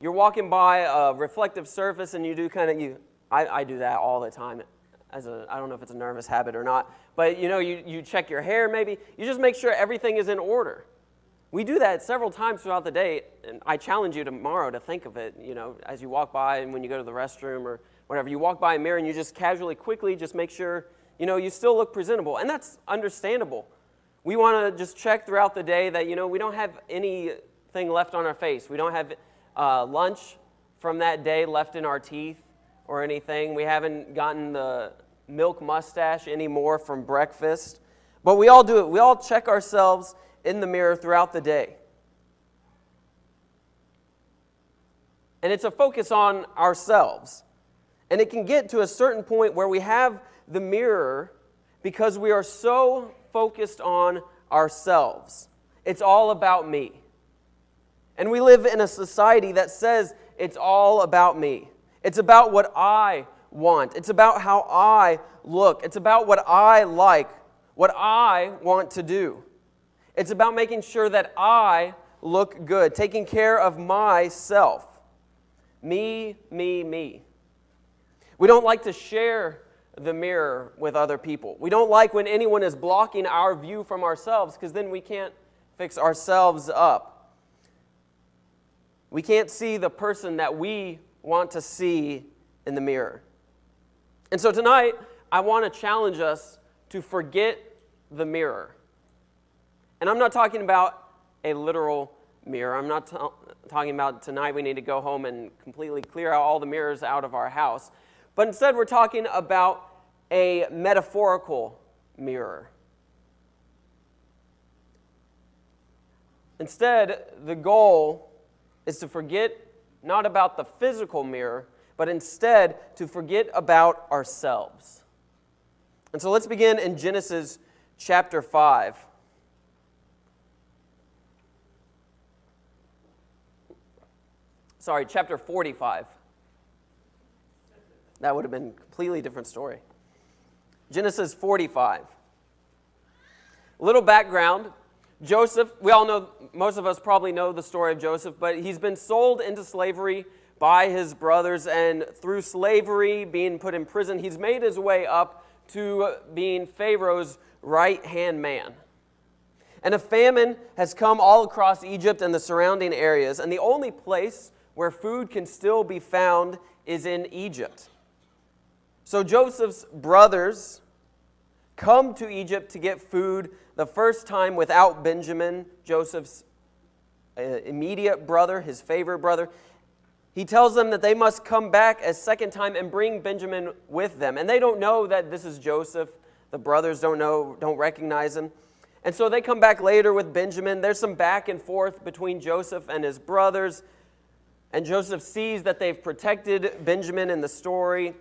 You're walking by a reflective surface and you do I do that all the time I don't know if it's a nervous habit or not, but you check your hair maybe. You just make sure everything is in order. We do that several times throughout the day, and I challenge you tomorrow to think of it, as you walk by and when you go to the restroom or whatever. You walk by a mirror and you just casually, quickly just make sure, you still look presentable. And that's understandable. We want to just check throughout the day that, we don't have anything left on our face. We don't have lunch from that day left in our teeth or anything. We haven't gotten the milk mustache anymore from breakfast. But we all do it. We all check ourselves in the mirror throughout the day. And it's a focus on ourselves. And it can get to a certain point where we have the mirror because we are so focused on ourselves. It's all about me. And we live in a society that says it's all about me. It's about what I want. It's about how I look. It's about what I like, what I want to do. It's about making sure that I look good, taking care of myself. Me, me, me. We don't like to share the mirror with other people. We don't like when anyone is blocking our view from ourselves because then we can't fix ourselves up. We can't see the person that we want to see in the mirror. And so tonight, I want to challenge us to forget the mirror. And I'm not talking about a literal mirror. I'm not talking about tonight we need to go home and completely clear out all the mirrors out of our house. But instead, we're talking about a metaphorical mirror. Instead, the goal is to forget not about the physical mirror, but instead to forget about ourselves. And so let's begin in Genesis chapter 5. Chapter 45. That would have been a completely different story. Genesis 45. A little background. Joseph, we all know, most of us probably know the story of Joseph, but he's been sold into slavery by his brothers, and through slavery, being put in prison, he's made his way up to being Pharaoh's right-hand man. And a famine has come all across Egypt and the surrounding areas, and the only place where food can still be found is in Egypt. So Joseph's brothers come to Egypt to get food the first time without Benjamin, Joseph's immediate brother, his favorite brother. He tells them that they must come back a second time and bring Benjamin with them. And they don't know that this is Joseph. The brothers don't recognize him. And so they come back later with Benjamin. There's some back and forth between Joseph and his brothers. And Joseph sees that they've protected Benjamin in the story.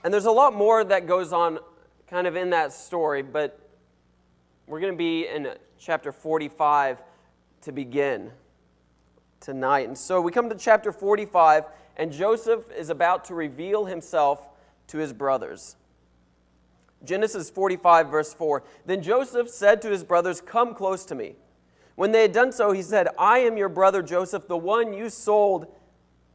And there's a lot more that goes on kind of in that story, but we're going to be in chapter 45 to begin tonight. And so we come to chapter 45, and Joseph is about to reveal himself to his brothers. Genesis 45, verse 4. Then Joseph said to his brothers, "Come close to me." When they had done so, he said, "I am your brother Joseph, the one you sold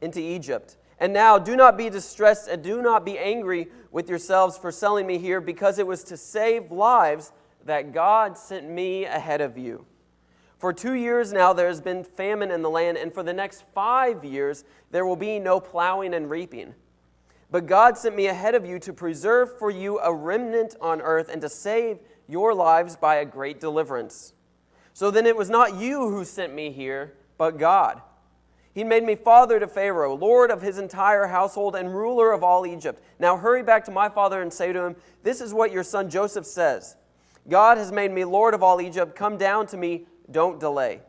into Egypt. And now do not be distressed and do not be angry with yourselves for selling me here, because it was to save lives that God sent me ahead of you. For 2 years now there has been famine in the land, and for the next 5 years there will be no plowing and reaping. But God sent me ahead of you to preserve for you a remnant on earth and to save your lives by a great deliverance. So then it was not you who sent me here, but God. He made me father to Pharaoh, lord of his entire household and ruler of all Egypt. Now hurry back to my father and say to him, 'This is what your son Joseph says. God has made me lord of all Egypt. Come down to me, don't delay.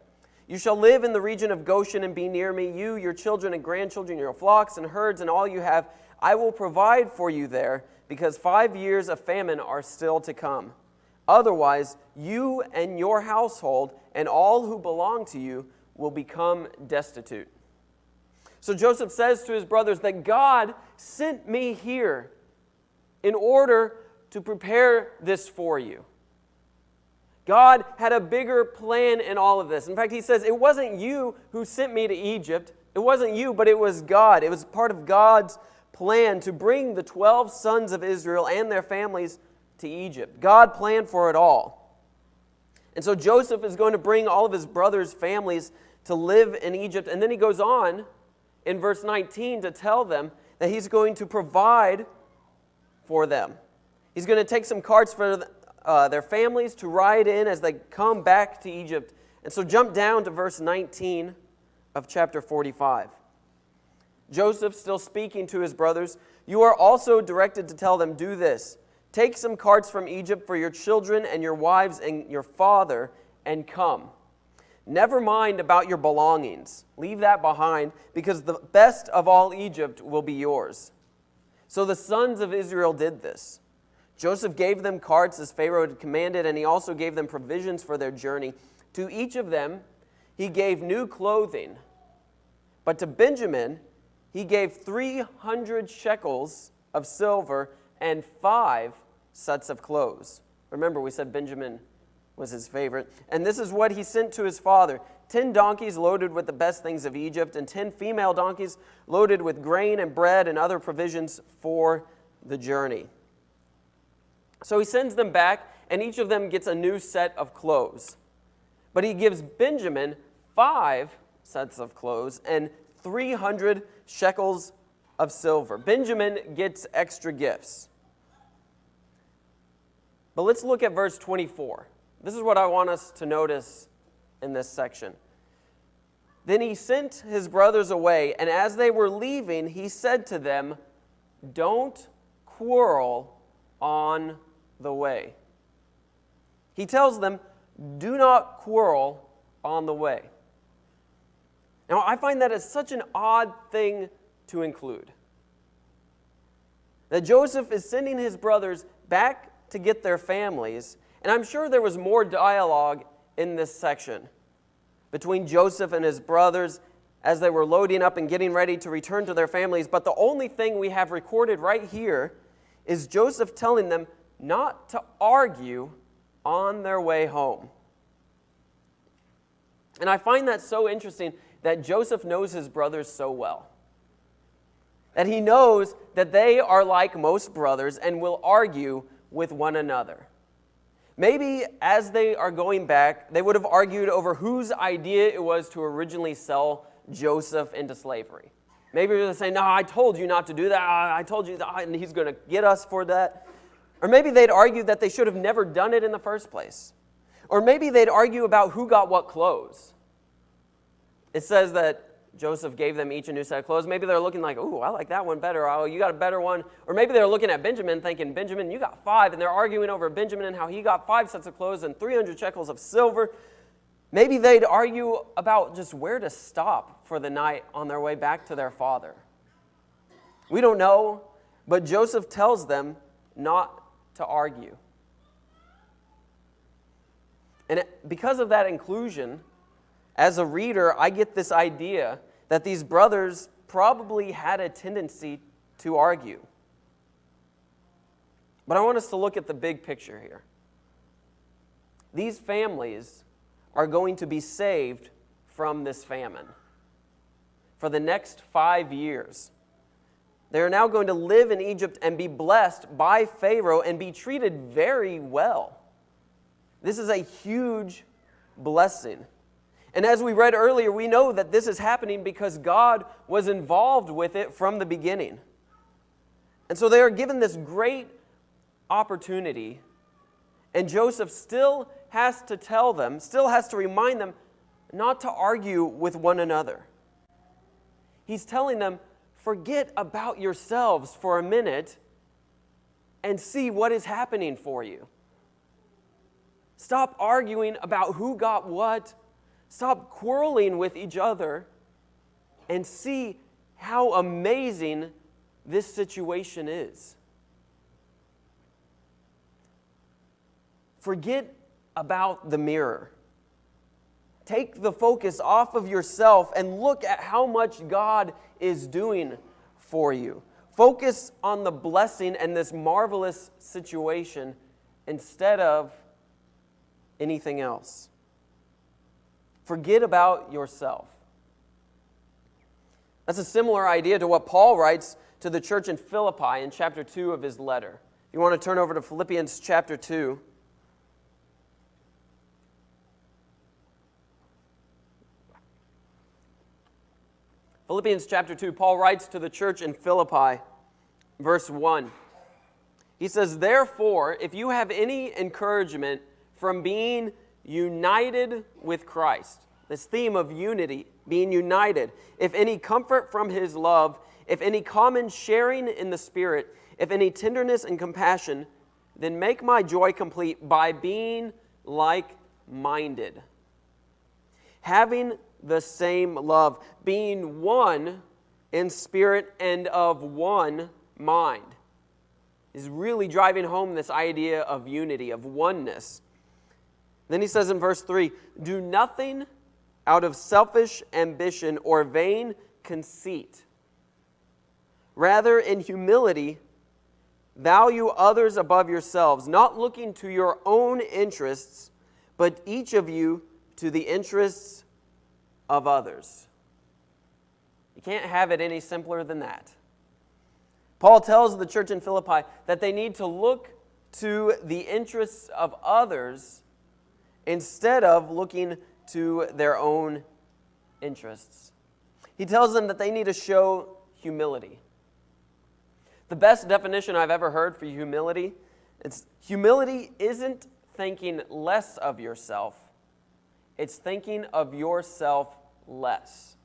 You shall live in the region of Goshen and be near me, you, your children and grandchildren, your flocks and herds and all you have. I will provide for you there, because 5 years of famine are still to come. Otherwise, you and your household and all who belong to you will become destitute.'" So Joseph says to his brothers that God sent me here in order to prepare this for you. God had a bigger plan in all of this. In fact, he says, "It wasn't you who sent me to Egypt. It wasn't you, but it was God. It was part of God's plan to bring the 12 sons of Israel and their families to Egypt. God planned for it all. And so Joseph is going to bring all of his brothers' families to live in Egypt. And then he goes on in verse 19 to tell them that he's going to provide for them. He's going to take some carts for their families to ride in as they come back to Egypt. And so jump down to verse 19 of chapter 45. Joseph, still speaking to his brothers, "You are also directed to tell them, 'Do this. Take some carts from Egypt for your children and your wives and your father, and come. Never mind about your belongings. Leave that behind, because the best of all Egypt will be yours.' So the sons of Israel did this. Joseph gave them carts as Pharaoh had commanded, and he also gave them provisions for their journey. To each of them he gave new clothing. But to Benjamin he gave 300 shekels of silver and 5 sets of clothes." Remember, we said Benjamin was his favorite. "And this is what he sent to his father: 10 donkeys loaded with the best things of Egypt, and 10 female donkeys loaded with grain and bread and other provisions for the journey." So he sends them back, and each of them gets a new set of clothes. But he gives Benjamin 5 sets of clothes and 300 shekels of silver. Benjamin gets extra gifts. But let's look at verse 24. This is what I want us to notice in this section. "Then he sent his brothers away, and as they were leaving, he said to them, 'Don't quarrel on the way.'" He tells them, do not quarrel on the way. Now, I find that as such an odd thing to include. That Joseph is sending his brothers back to get their families, and I'm sure there was more dialogue in this section between Joseph and his brothers as they were loading up and getting ready to return to their families, but the only thing we have recorded right here is Joseph telling them not to argue on their way home. And I find that so interesting that Joseph knows his brothers so well. That he knows that they are like most brothers and will argue with one another. Maybe as they are going back, they would have argued over whose idea it was to originally sell Joseph into slavery. Maybe they would say, "No, I told you not to do that. I told you that, and he's going to get us for that." Or maybe they'd argue that they should have never done it in the first place. Or maybe they'd argue about who got what clothes. It says that Joseph gave them each a new set of clothes. Maybe they're looking like, "Ooh, I like that one better. Oh, you got a better one." Or maybe they're looking at Benjamin thinking, "Benjamin, you got 5. And they're arguing over Benjamin and how he got 5 sets of clothes and 300 shekels of silver. Maybe they'd argue about just where to stop for the night on their way back to their father. We don't know, but Joseph tells them not to argue. And because of that inclusion, as a reader, I get this idea that these brothers probably had a tendency to argue. But I want us to look at the big picture here. These families are going to be saved from this famine for the next 5 years. They are now going to live in Egypt and be blessed by Pharaoh and be treated very well. This is a huge blessing. And as we read earlier, we know that this is happening because God was involved with it from the beginning. And so they are given this great opportunity, and Joseph still has to tell them, still has to remind them not to argue with one another. He's telling them, forget about yourselves for a minute and see what is happening for you. Stop arguing about who got what. Stop quarreling with each other and see how amazing this situation is. Forget about the mirror. Take the focus off of yourself and look at how much God is doing for you. Focus on the blessing and this marvelous situation instead of anything else. Forget about yourself. That's a similar idea to what Paul writes to the church in Philippi in chapter 2 of his letter. If you want to turn over to Philippians chapter 2. Philippians chapter 2, Paul writes to the church in Philippi, verse 1. He says, "Therefore, if you have any encouragement from being united with Christ," this theme of unity, being united, "if any comfort from his love, if any common sharing in the Spirit, if any tenderness and compassion, then make my joy complete by being like-minded, having the same love, being one in spirit and of one mind." He's really driving home this idea of unity, of oneness. Then he says in verse 3, "Do nothing out of selfish ambition or vain conceit. Rather, in humility, value others above yourselves, not looking to your own interests, but each of you to the interests of others." You can't have it any simpler than that. Paul tells the church in Philippi that they need to look to the interests of others instead of looking to their own interests. He tells them that they need to show humility. The best definition I've ever heard for humility isn't thinking less of yourself, it's thinking of yourself less.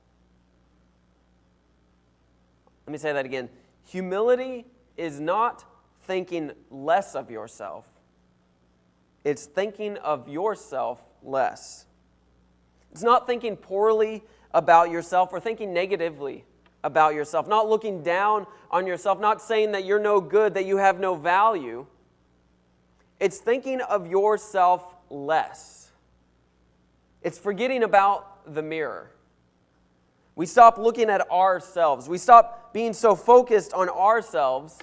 Let me say that again. Humility is not thinking less of yourself. It's thinking of yourself less. It's not thinking poorly about yourself or thinking negatively about yourself, not looking down on yourself, not saying that you're no good, that you have no value. It's thinking of yourself less. It's forgetting about the mirror. We stop looking at ourselves. We stop being so focused on ourselves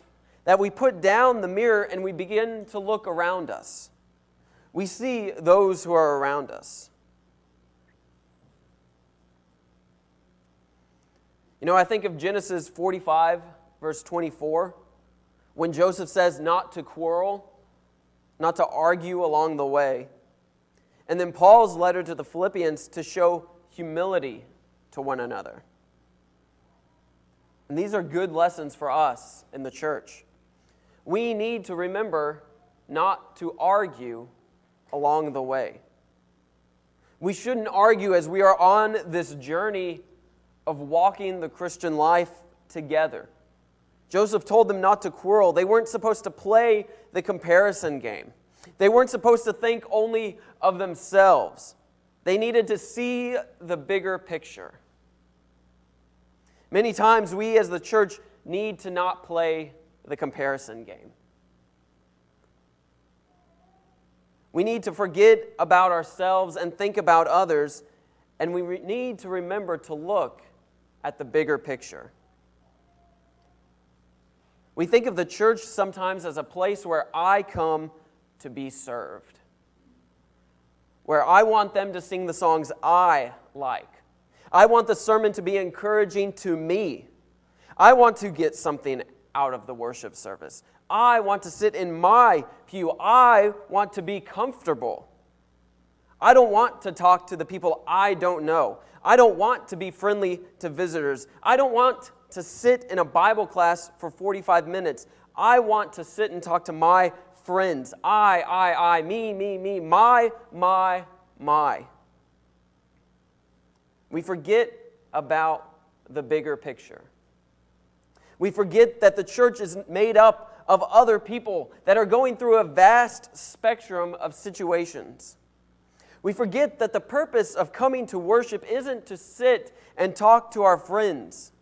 that we put down the mirror and we begin to look around us. We see those who are around us. You know, I think of Genesis 45, verse 24, when Joseph says not to quarrel, not to argue along the way. And then Paul's letter to the Philippians to show humility to one another. And these are good lessons for us in the church. We need to remember not to argue along the way. We shouldn't argue as we are on this journey of walking the Christian life together. Joseph told them not to quarrel. They weren't supposed to play the comparison game. They weren't supposed to think only of themselves. They needed to see the bigger picture. Many times we as the church need to not play the comparison game. We need to forget about ourselves and think about others, and we need to remember to look at the bigger picture. We think of the church sometimes as a place where I come to be served, where I want them to sing the songs I like. I want the sermon to be encouraging to me. I want to get something out of the worship service. I want to sit in my pew. I want to be comfortable. I don't want to talk to the people I don't know. I don't want to be friendly to visitors. I don't want to sit in a Bible class for 45 minutes. I want to sit and talk to my friends. I, me, my. We forget about the bigger picture. We forget that the church is made up of other people that are going through a vast spectrum of situations. We forget that the purpose of coming to worship isn't to sit and talk to our friends.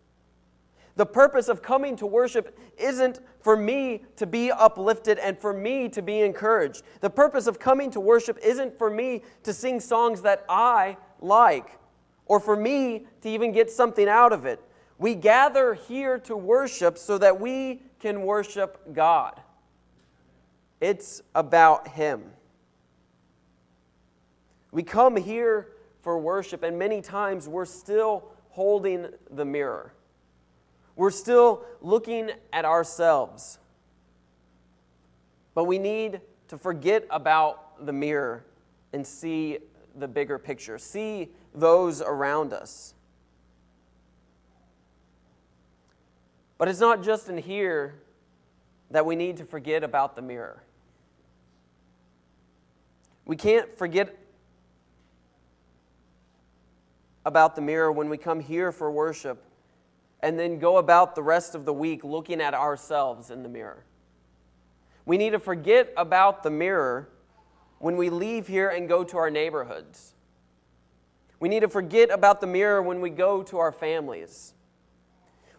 The purpose of coming to worship isn't for me to be uplifted and for me to be encouraged. The purpose of coming to worship isn't for me to sing songs that I like or for me to even get something out of it. We gather here to worship so that we can worship God. It's about Him. We come here for worship, and many times we're still holding the mirror. We're still looking at ourselves. But we need to forget about the mirror and see the bigger picture. See those around us. But it's not just in here that we need to forget about the mirror. We can't forget about the mirror when we come here for worship and then go about the rest of the week looking at ourselves in the mirror. We need to forget about the mirror when we leave here and go to our neighborhoods. We need to forget about the mirror when we go to our families.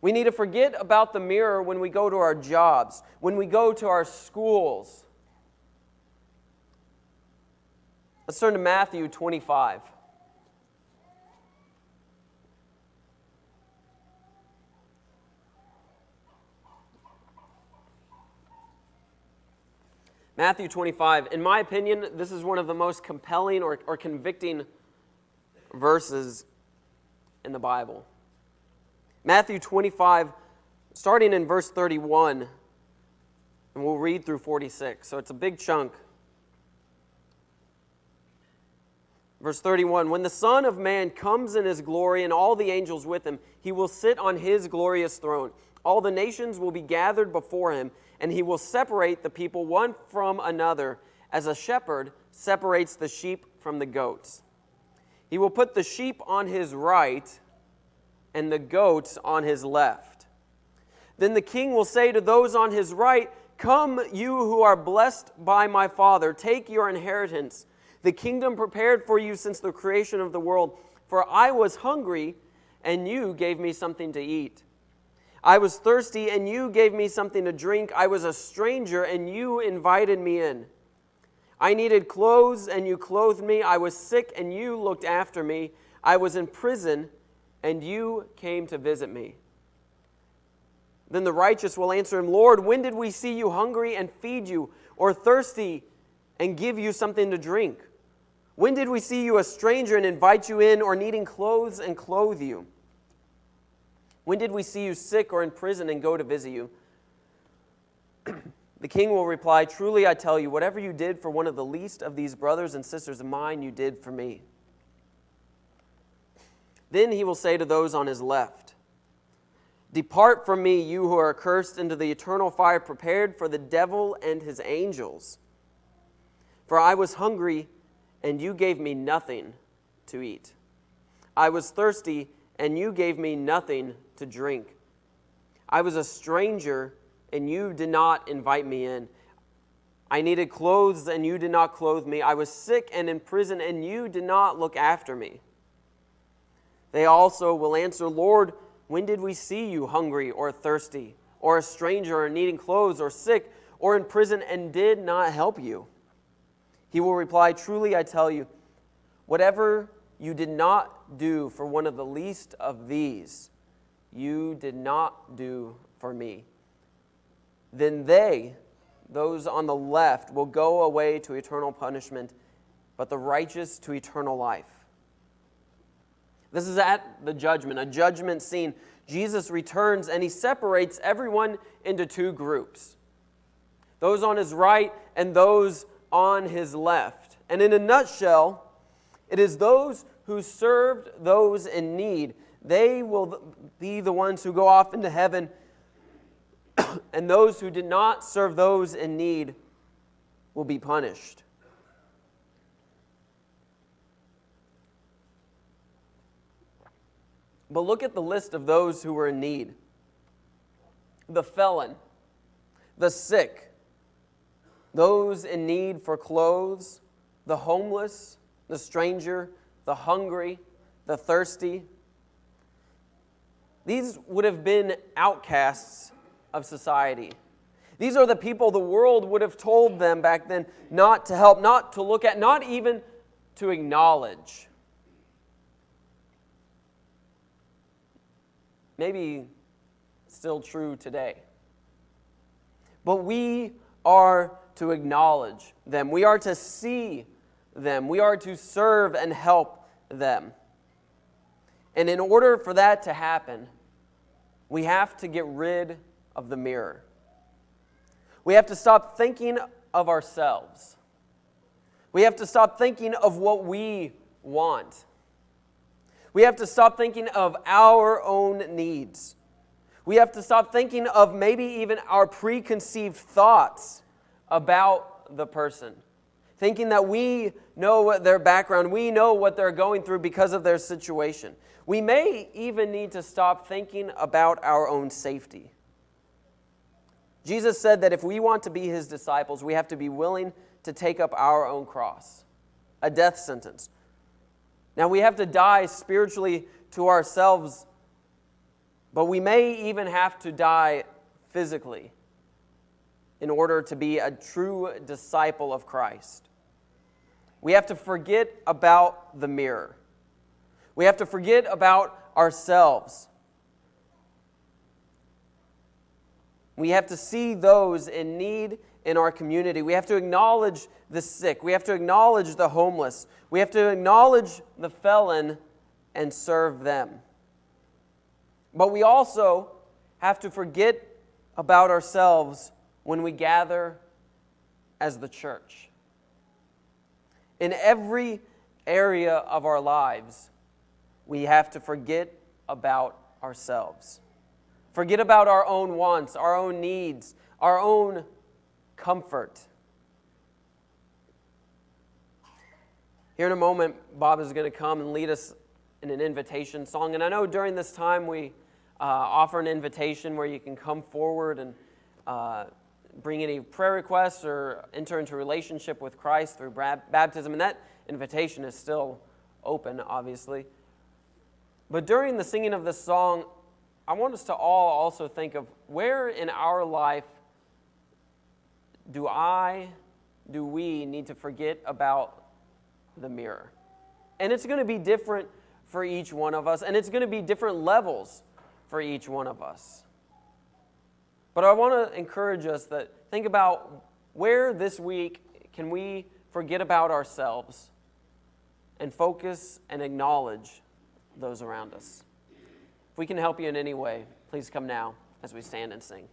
We need to forget about the mirror when we go to our jobs, when we go to our schools. Let's turn to Matthew 25. Matthew 25. In my opinion, this is one of the most compelling or convicting verses in the Bible. Matthew 25, starting in verse 31, and we'll read through 46. So it's a big chunk. Verse 31, when the Son of Man comes in his glory and all the angels with him, he will sit on his glorious throne. All the nations will be gathered before him, and he will separate the people one from another, as a shepherd separates the sheep from the goats. He will put the sheep on his right and the goats on his left. Then the king will say to those on his right, "Come, you who are blessed by my Father, take your inheritance, the kingdom prepared for you since the creation of the world. For I was hungry, and you gave me something to eat. I was thirsty, and you gave me something to drink. I was a stranger, and you invited me in. I needed clothes, and you clothed me. I was sick, and you looked after me. I was in prison, and you came to visit me." Then the righteous will answer him, "Lord, when did we see you hungry and feed you, or thirsty and give you something to drink? When did we see you a stranger and invite you in, or needing clothes and clothe you? When did we see you sick or in prison and go to visit you?" The king will reply, "Truly I tell you, whatever you did for one of the least of these brothers and sisters of mine, you did for me." Then he will say to those on his left, "Depart from me, you who are cursed, into the eternal fire prepared for the devil and his angels. For I was hungry, and you gave me nothing to eat. I was thirsty, and you gave me nothing to drink. I was a stranger, and you did not invite me in. I needed clothes, and you did not clothe me. I was sick and in prison, and you did not look after me." They also will answer, "Lord, when did we see you hungry or thirsty, or a stranger, or needing clothes, or sick, or in prison, and did not help you?" He will reply, "Truly I tell you, whatever you did not do for one of the least of these, you did not do for me." Then they, those on the left, will go away to eternal punishment, but the righteous to eternal life. This is at the judgment, a judgment scene. Jesus returns and he separates everyone into two groups, those on his right and those on his left. And in a nutshell, it is those who served those in need. They will be the ones who go off into heaven, and those who did not serve those in need will be punished. But look at the list of those who were in need: the felon, the sick, those in need for clothes, the homeless, the stranger, the hungry, the thirsty. These would have been outcasts of society. These are the people the world would have told them back then not to help, not to look at, not even to acknowledge. Maybe still true today. But we are to acknowledge them. We are to see them. We are to serve and help them. And in order for that to happen, we have to get rid of the mirror. We have to stop thinking of ourselves. We have to stop thinking of what we want. We have to stop thinking of our own needs. We have to stop thinking of maybe even our preconceived thoughts about the person. Thinking that we know what their background, we know what they're going through because of their situation. We may even need to stop thinking about our own safety. Jesus said that if we want to be his disciples, we have to be willing to take up our own cross, a death sentence. Now, we have to die spiritually to ourselves, but we may even have to die physically in order to be a true disciple of Christ. We have to forget about the mirror. We have to forget about ourselves. We have to see those in need in our community. We have to acknowledge the sick. We have to acknowledge the homeless. We have to acknowledge the felon and serve them. But we also have to forget about ourselves when we gather as the church. In every area of our lives, we have to forget about ourselves. Forget about our own wants, our own needs, our own comfort. Here in a moment, Bob is going to come and lead us in an invitation song. And I know during this time we offer an invitation where you can come forward and bring any prayer requests or enter into a relationship with Christ through baptism. And that invitation is still open, obviously. But during the singing of this song, I want us to all also think of where in our life do we need to forget about the mirror? And it's going to be different for each one of us, and it's going to be different levels for each one of us. But I want to encourage us that think about where this week can we forget about ourselves and focus and acknowledge those around us. If we can help you in any way, please come now as we stand and sing.